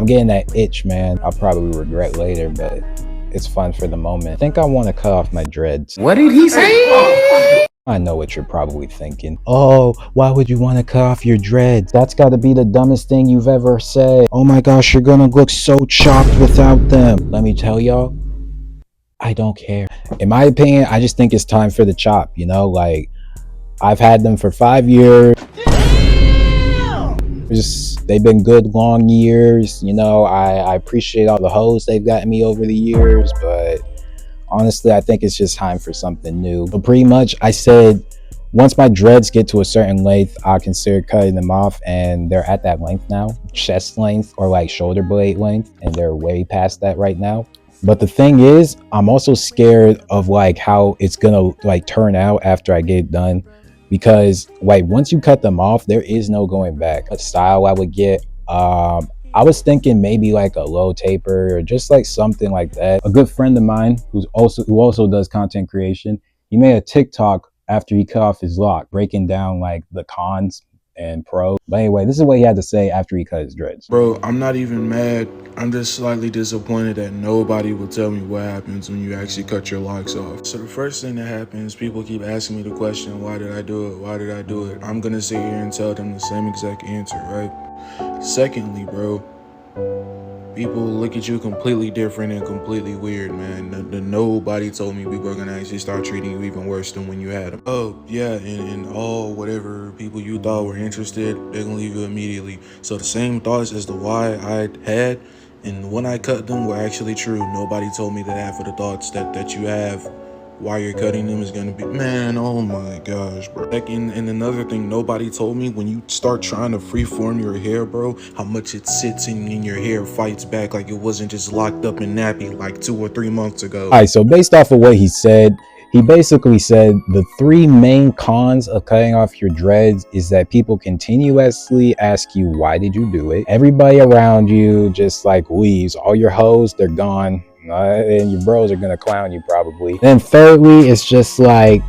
I'm getting that itch, man. I'll probably regret later, but it's fun for the moment. I think I want to cut off my dreads. What did he say? I know what you're probably thinking. Oh, why would you want to cut off your dreads? That's got to be the dumbest thing you've ever said. Oh my gosh, you're gonna look so chopped without them. Let me tell y'all, I don't care. In my opinion, I just think it's time for the chop, you know? Like, I've had them for 5 years. They've been good long years, you know. I appreciate all the hoes they've gotten me over the years, but honestly, I think it's just time for something new. But pretty much, I said once my dreads get to a certain length, I'll consider cutting them off, and they're at that length now, chest length or like shoulder blade length, and they're way past that right now. But the thing is, I'm also scared of like how it's gonna like turn out after I get it done, because like once you cut them off, there is no going back. A style I would get, I was thinking maybe like a low taper or just like something like that. A good friend of mine who also does content creation, he made a TikTok after he cut off his lock, breaking down like the cons and pros. But anyway, this is what he had to say after he cut his dreads. Bro, I'm not even mad. I'm just slightly disappointed that nobody will tell me what happens when you actually cut your locks off. So the first thing that happens, people keep asking me the question, why did I do it? Why did I do it? I'm gonna sit here and tell them the same exact answer, right? Secondly, bro, people look at you completely different and completely weird, man. Nobody told me people are gonna actually start treating you even worse than when you had them. Oh, yeah, and all whatever people you thought were interested, they're gonna leave you immediately. So the same thoughts as to why I had and when I cut them were actually true. Nobody told me that half of the thoughts that you have while you're cutting them is gonna be, man, oh my gosh, bro. And another thing nobody told me, when you start trying to freeform your hair, bro, how much it sits in your hair, fights back like it wasn't just locked up in nappy like 2 or 3 months ago. All right, so based off of what he said, he basically said the 3 main cons of cutting off your dreads is that people continuously ask you, why did you do it? Everybody around you just like leaves. All your hoes, they're gone. And your bros are gonna clown you probably. Then thirdly, it's just like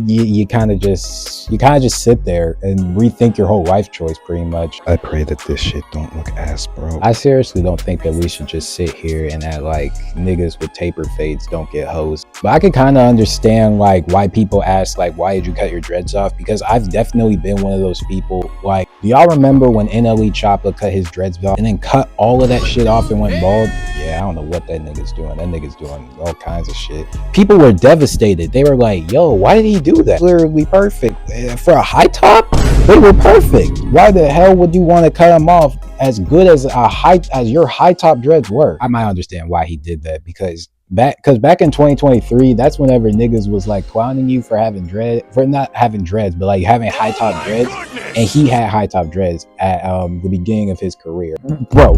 you kind of just sit there and rethink your whole life choice pretty much. I pray that this shit don't look ass, bro. I seriously don't think that we should just sit here and act like niggas with taper fades don't get hoes. But I could kind of understand like why people ask like, why did you cut your dreads off? Because I've definitely been one of those people. Like, do y'all remember when NLE Choppa cut his dreads off and then cut all of that shit off and went bald? Yeah, I don't know what that nigga's doing. That nigga's doing all kinds of shit. People were devastated. They were like, yo, why did he do that? Literally perfect. For a high top, they were perfect. Why the hell would you want to cut them off as good as your high top dreads were? I might understand why he did that, because back in 2023, that's whenever niggas was like clowning you for not having dreads, but like having high top dreads. And he had high top dreads at the beginning of his career. Bro,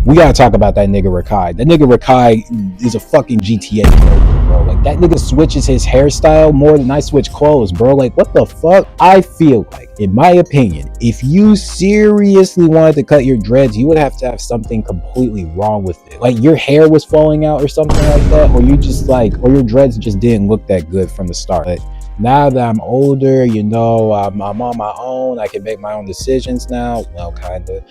we gotta talk about that nigga Rakai. That nigga Rakai is a fucking GTA character, bro. Like, that nigga switches his hairstyle more than I switch clothes, bro. Like, what the fuck? I feel like, in my opinion, if you seriously wanted to cut your dreads, you would have to have something completely wrong with it. Like, your hair was falling out or something like that, or your dreads just didn't look that good from the start. But now that I'm older, you know, I'm on my own. I can make my own decisions now. Well, kind of.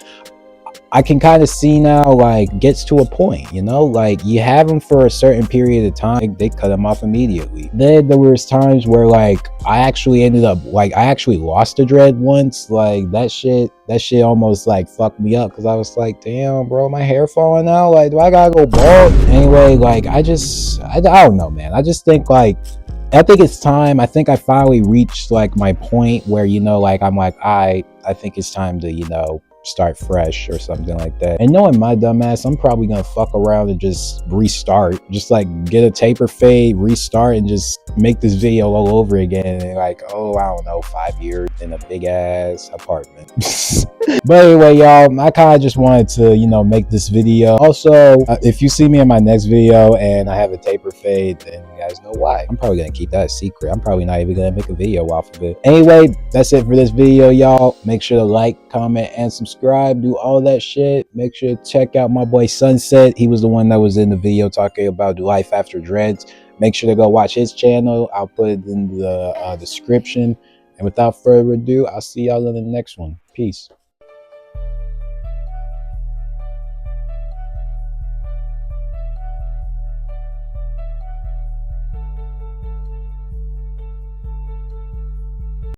I can kind of see now, like, gets to a point, you know, like, you have them for a certain period of time, they cut them off immediately. Then there was times where like I actually lost a dread once. Like, that shit almost like fucked me up, because I was like, damn, bro, my hair falling out. Like, do I gotta go bald? Anyway, like, I don't know, man. I just think like, I think it's time. I think I finally reached like my point where, you know, like, I'm like, I think it's time to, you know, start fresh or something like that. And knowing my dumb ass, I'm probably gonna fuck around and just restart, just like get a taper fade, restart, and just make this video all over again in like, oh, I don't know, 5 years in a big ass apartment. But anyway, y'all, I kind of just wanted to, you know, make this video. Also, if you see me in my next video and I have a taper fade, then you guys know why. I'm probably gonna keep that a secret. I'm probably not even gonna make a video off of it. Anyway, that's it for this video, y'all. Make sure to like, comment, and subscribe. Do all that shit. Make sure to check out my boy Sunset. He was the one that was in the video talking about life after dreads. Make sure to go watch his channel. I'll put it in the description. And without further ado, I'll see y'all in the next one. Peace.